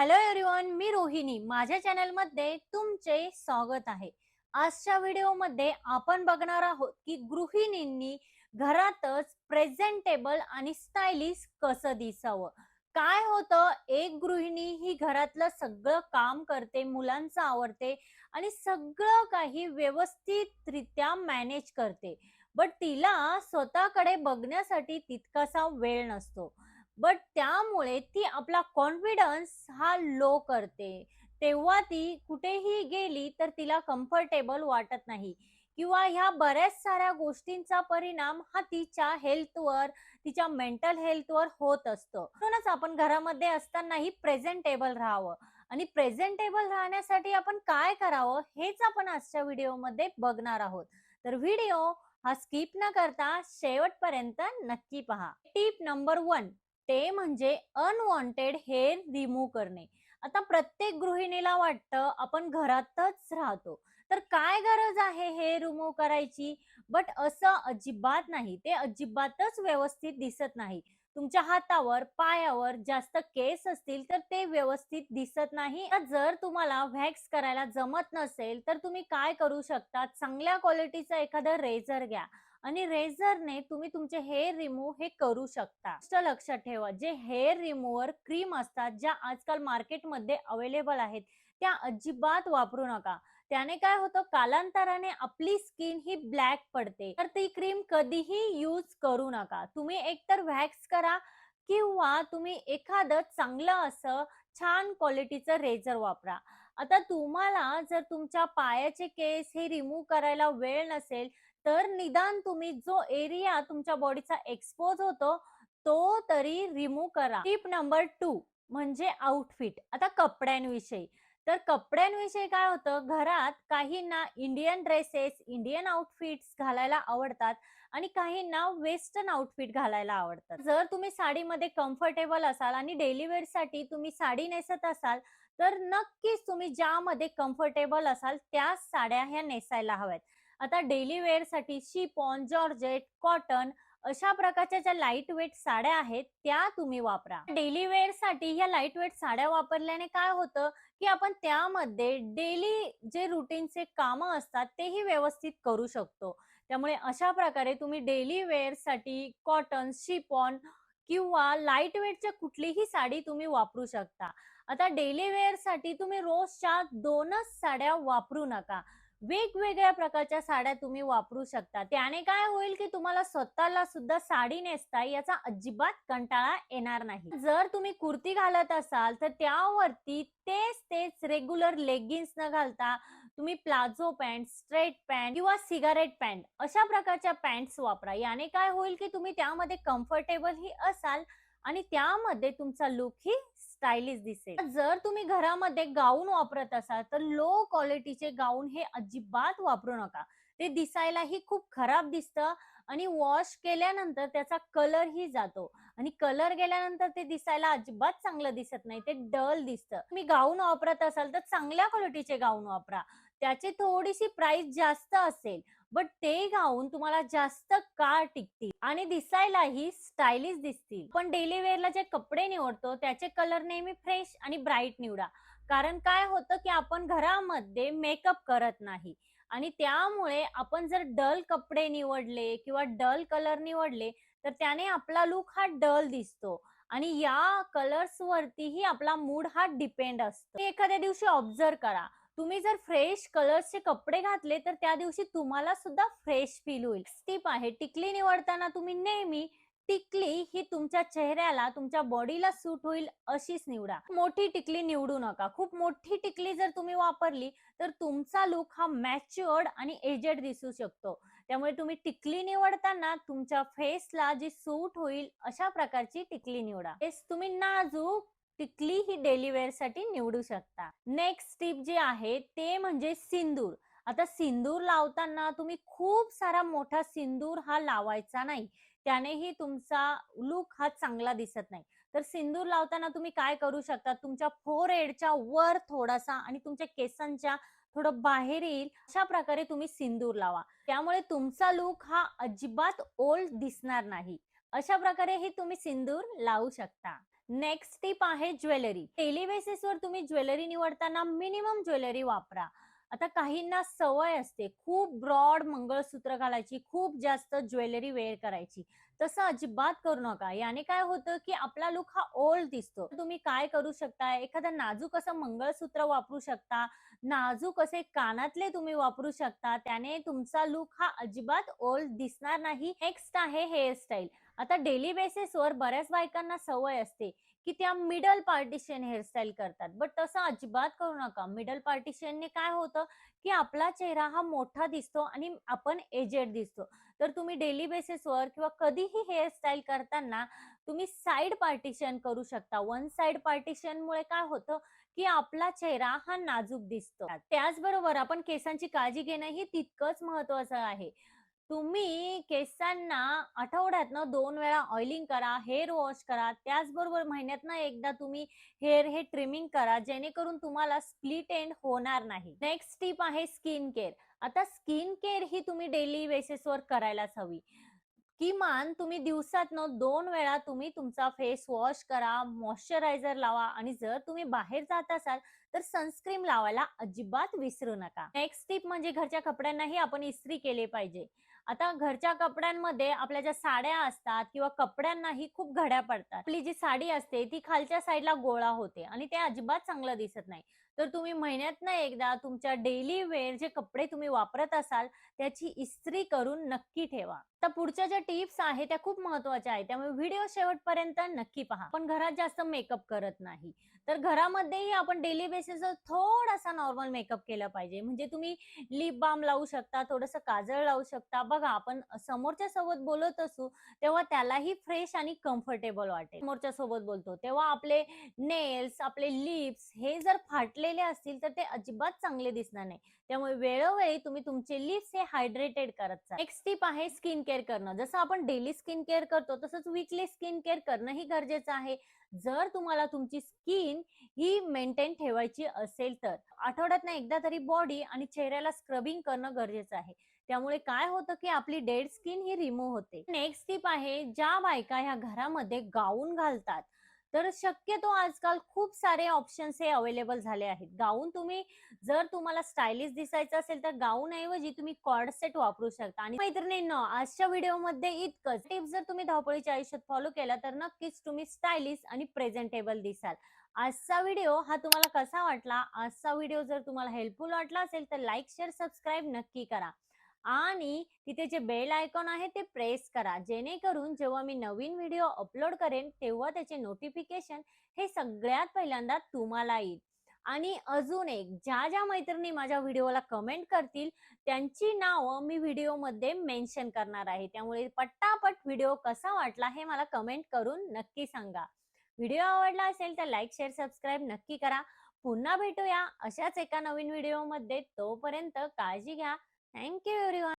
Hello everyone, मी रोहिणी. माझ्या चॅनलमध्ये तुमचे स्वागत आहे. आजच्या व्हिडिओमध्ये आपण बघणार आहोत की गृहिणींनी घरातच प्रेझेंटेबल आणि स्टायलिश कसं दिसावं. काय होतं, एक गृहिणी ही घरातलं सगळं काम करते, मुलांचं आवरते आणि सगळं काही व्यवस्थितरित्या मॅनेज करते. बट तिला स्वतःकडे बघण्यासाठी तितकासा वेळ नसतो. बट त्यामुळे ती आपला कॉन्फिडन्स हा लो करते. तेव्हा ती कुठेही गेली तर तिला कम्फर्टेबल वाटत नाही किंवा ह्या बऱ्याच साऱ्या गोष्टींचा परिणाम हा तिच्या हेल्थवर, तिच्या मेंटल हेल्थवर होत असतो. म्हणूनच आपण घरामध्ये असतानाही प्रेझेंटेबल राहावं आणि प्रेझेंटेबल राहण्यासाठी आपण काय करावं हेच आपण आजच्या व्हिडिओमध्ये बघणार आहोत. तर व्हिडिओ हा स्किप न करता शेवटपर्यंत नक्की पहा. टिप नंबर 1, ते म्हणजे अनवॉन्टेड हेअर रिमूव्ह करणे. आता प्रत्येक गृहिणीला वाटतं आपण घरातच राहतो, तर काय गरज आहे हेअर रिमूव्ह करायची. बट असं अजिबात नाही, ते अजिबातच व्यवस्थित दिसत नाही. तुमच्या हातावर, पायावर जास्त केस असतील तर ते व्यवस्थित दिसत नाही. आता जर तुम्हाला व्हॅक्स करायला जमत नसेल तर तुम्ही काय करू शकता, चांगल्या क्वालिटीचा एखादा रेझर घ्या आणि रेझरने तुम्ही तुमचे हेअर रिमूव्ह हे करू शकता. लक्षात ठेवा, जे हेअर रिमूव्हर क्रीम असतात, ज्या आजकाल मार्केटमध्ये अवेलेबल आहेत, त्या अजिबात वापरू नका. त्याने काय होतं, कालांतराने आपली स्किन ही ब्लॅक पडते. तर ती क्रीम कधीही यूज करू नका. तुम्ही एकतर व्हॅक्स करा किंवा तुम्ही एखादं चांगलं असं छान क्वालिटीचं रेझर वापरा. आता तुम्हाला जर तुमच्या पायाचे केस हे रिमूव्ह करायला वेळ नसेल तर निदान तुम्ही जो एरिया तुमच्या बॉडीचा एक्सपोज होतो तो तरी रिमूव्ह करा. टिप नंबर 2 म्हणजे आउटफिट. आता कपड्यांविषयी, तर कपड्यांविषयी काय होतं, घरात काहींना इंडियन ड्रेसेस, इंडियन आउटफिट्स घालायला आवडतात आणि काहींना वेस्टर्न आउटफिट घालायला आवडतात. जर तुम्ही साडीमध्ये कम्फर्टेबल असाल आणि डेली वेअर साठी तुम्ही साडी नेसत असाल तर नक्कीच तुम्ही ज्यामध्ये कम्फर्टेबल असाल त्या साड्या ह्या नेसायला हव्यात. आता डेली वेअर साठी शिफॉन, जॉर्जेट, कॉटन अशा प्रकारच्या ज्या लाईट वेट साड्या आहेत त्या तुम्ही वापरा. डेली वेअर साठी ह्या लाईट वेट साड्या वापरल्याने काय होतं की आपण त्यामध्ये डेली जे रुटीनचे काम असतात तेही व्यवस्थित करू शकतो. त्यामुळे अशा प्रकारे तुम्ही डेली वेअर साठी कॉटन, शिफॉन किंवा लाईट वेटच्या कुठलीही साडी तुम्ही वापरू शकता. आता डेली वेअर साठी तुम्ही रोजच्या 2च साड्या वापरू नका. वेगवेगळ्या प्रकारच्या साड्या तुम्ही वापरू शकता. त्याने काय होईल की तुम्हाला स्वतःला सुद्धा साडी नेसता याचा अजिबात कंटाळा येणार नाही. जर तुम्ही कुर्ती घालत असाल तर त्यावरती तेच रेग्युलर लेगिन्स न घालता तुम्ही प्लाझो पॅन्ट, स्ट्रेट पॅन्ट किंवा सिगारेट पॅन्ट अशा प्रकारच्या पॅन्ट्स वापरा. याने काय होईल की तुम्ही त्यामध्ये कम्फर्टेबल ही असाल आणि त्यामध्ये तुमचा लुक ही स्टायलिश दिसेल. जर तुम्ही घरामध्ये गाऊन वापरत असाल तर लो क्वालिटीचे गाऊन हे अजिबात वापरू नका. ते दिसायलाही खूप खराब दिसतं आणि वॉश केल्यानंतर त्याचा कलर ही जातो आणि कलर गेल्यानंतर ते दिसायला अजिबात चांगलं दिसत नाही, ते डल दिसतं. तुम्ही गाऊन वापरत असाल तर चांगल्या क्वालिटीचे गाऊन वापरा. त्याची थोडीशी प्राइस जास्त असेल बट ते गाऊन तुम्हाला जास्त काळ टिकतील आणि दिसायलाही स्टायलिश दिसतील. पण डेली वेअरला जे कपडे निवडतो त्याचे कलर नेहमी फ्रेश आणि ब्राईट निवडा. कारण काय होतं की आपण घरामध्ये मेकअप करत नाही आणि त्यामुळे आपण जर डल कपडे निवडले किंवा डल कलर निवडले तर त्याने आपला लुक हा डल दिसतो आणि या कलर्स वरतीही आपला मूड हा डिपेंड असतो. एखाद्या दिवशी ऑब्झर्व करा, तुम्ही जर फ्रेश कलर्सचे कपडे घातले तर त्या दिवशी तुम्हाला सुद्धा फ्रेश फील होईल. टिप आहे, टिकली निवडताना तुम्ही नेहमी टिकली ही तुमच्या चेहऱ्याला, तुमच्या बॉडीला सूट होईल अशीच निवडा. मोठी टिकली निवडू नका. खूप मोठी टिकली जर तुम्ही वापरली तर तुमचा लुक हा मॅच्युअर्ड आणि एजेड दिसू शकतो. त्यामुळे तुम्ही टिकली निवडताना तुमच्या फेसला जी सूट होईल अशा प्रकारची टिकली निवडा. तुम्ही नाजूक टिकली ही डेली वेअर साठी निवडू शकता. नेक्स्ट टिप जी आहे ते म्हणजे सिंदूर. आता सिंदूर लावताना तुम्ही खूप सारा मोठा सिंदूर हा लावायचा नाही, त्यानेही तुमचा लुक हा चांगला दिसत नाही. तर सिंदूर लावताना तुम्ही काय करू शकता, तुमच्या फोरहेडच्या वर थोडासा आणि तुमच्या केसांच्या थोडं बाहेर येईल अशा प्रकारे तुम्ही सिंदूर लावा. त्यामुळे तुमचा लुक हा अजिबात ओल्ड दिसणार नाही. अशा प्रकारे ही तुम्ही सिंदूर लावू शकता. नेक्स्ट टिप आहे ज्वेलरी. डेली बेसिसवर तुम्ही ज्वेलरी निवडताना मिनिमम ज्वेलरी वापरा. आता काहींना सवय असते खूप ब्रॉड मंगळसूत्र घालायची, खूप जास्त ज्वेलरी वेअर करायची. तसं अजिबात करू नका. याने काय होतं, की आपला लूक हा ओल्ड दिसतो. तुम्ही काय करू शकता, एखादं नाजूक असं मंगळसूत्र वापरू शकता, नाजूक असे कानातले तुम्ही वापरू शकता. त्याने तुमचा लूक हा अजिबात ओल्ड दिसणार नाही. नेक्स्ट आहे हेअरस्टाईल. आता डेली बेसिसवर बऱ्याच बायकांना सवय असते, की त्या मिडल पार्टिशन हेअरस्टाईल करतात. बट तसं अजिबात करू नका. मिडल पार्टिशनने काय होतं, की आपला चेहरा हा मोठा दिसतो आणि आपण एजेड दिसतो. तर तुम्ही डेली बेसिसवर किंवा कधीही हेअरस्टाईल करताना तुम्ही साइड पार्टिशन करू शकता. वन साइड पार्टिशनमुळे काय होतं, की आपला चेहरा हा नाजूक दिसतो. त्याचबरोबर आपण केसांची काळजी घेणं ही तितकंच महत्वाचं आहे. तुम्ही केसांना आठवड्यातनं 2 वेळा ऑइलिंग करा, हेअर वॉश करा. त्याचबरोबर महिन्यातनं एकदा तुम्ही हेअर हे ट्रिमिंग करा, जेणेकरून तुम्हाला स्प्लिट एंड होणार नाही. नेक्स्ट टिप आहे स्किन केअर. आता स्किन केअर ही तुम्ही डेली बेसिसवर करायलाच हवी. किमान तुम्ही दिवसातनं 2 वेळा तुम्ही तुमचा फेस वॉश करा, मॉइश्चरायझर लावा आणि जर तुम्ही बाहेर जात असाल, तर सनस्क्रीन लावायला अजिबात विसरू नका. नेक्स्ट टिप म्हणजे घरच्या कपड्यांनाही आपण इस्त्री केली पाहिजे. आता घरच्या कपड्यांमध्ये आपल्या ज्या साड्या असतात किंवा कपड्यांनाही खूप घड्या पडतात. आपली जी साडी असते ती खालच्या साईडला गोळा होते आणि ते अजिबात चांगलं दिसत नाही. तर तुम्ही महिन्यातनं एकदा तुमच्या डेली वेअर जे कपडे तुम्ही वापरत असाल, त्याची इस्त्री करून नक्की ठेवा. आता पुढच्या ज्या टिप्स आहेत त्या खूप महत्त्वाच्या आहेत. त्यामुळे व्हिडिओ शेवटपर्यंत नक्की पहा. आपण घरात जास्त मेकअप करत नाही. तर घरामध्येही आपण डेली बेसिसवर थोडासा नॉर्मल मेकअप केला पाहिजे. म्हणजे तुम्ही लिप बाल्म लावू शकता, थोडंसं काजळ लावू शकता. बघा आपण समोरच्या सोबत बोलत असू, तेव्हा त्यालाही फ्रेश आणि कम्फर्टेबल वाटेल. समोरच्या सोबत बोलतो तेव्हा आपले नेल्स, आपले लिप्स हे जर फाटलेले असतील तर ते अजिबात चांगले दिसणार नाही. त्यामुळे वेळोवेळी तुम्ही तुमचे लिप्स हे हायड्रेटेड करत जा. नेक्स्ट टिप आहे स्किन केअर करणं. जसं आपण डेली स्किन केअर करतो तसंच वीकली स्किन केअर करणंही गरजेचं आहे. जर तुम्हाला तुमची स्किन ही मेंटेन ठेवायची असेल तर आठवड्यातनं एकदा तरी बॉडी आणि चेहऱ्याला स्क्रबिंग करणं गरजेचं आहे. त्यामुळे काय होतं, की आपली डेड स्किन ही रिमूव्ह होते. नेक्स्ट टिप आहे, ज्या बायका ह्या घरामध्ये गाऊन घालतात, तर शक्यतो आजकाल खूप सारे ऑप्शन्स हे अवेलेबल झाले आहेत. गाऊन तुम्ही जर तुम्हाला स्टायलिश दिसायचं असेल तर गाऊन ऐवजी तुम्ही कॉर्ड सेट वापरू शकता. आणि मैत्रिणींनो, आजच्या व्हिडिओमध्ये इतकंच. टिप्स जर तुम्ही धावपळीच्या आयुष्यात फॉलो केला तर नक्कीच तुम्ही स्टायलिश आणि प्रेझेंटेबल दिसाल. आजचा व्हिडिओ हा तुम्हाला कसा वाटला? आजचा व्हिडिओ जर तुम्हाला हेल्पफुल वाटला असेल तर लाईक, शेअर, सबस्क्राईब नक्की करा. आणि तिथे जे बेल आयकॉन आहे ते प्रेस करा, जेणेकरून जेव्हा मी नवीन व्हिडिओ अपलोड करेन तेव्हा त्याचे नोटिफिकेशन हे सगळ्यात पहिल्यांदा तुम्हाला येईल. आणि अजून एक, ज्या ज्या मैत्रिणी माझ्या व्हिडिओला कमेंट करतील त्यांची नावं मी व्हिडिओमध्ये मेन्शन करणार आहे. त्यामुळे पटापट व्हिडिओ कसा वाटला हे मला कमेंट करून नक्की सांगा. व्हिडिओ आवडला असेल तर लाईक, शेअर, सबस्क्राईब नक्की करा. पुन्हा भेटूया अशाच एका नवीन व्हिडिओमध्ये. तोपर्यंत काळजी घ्या. Thank you everyone.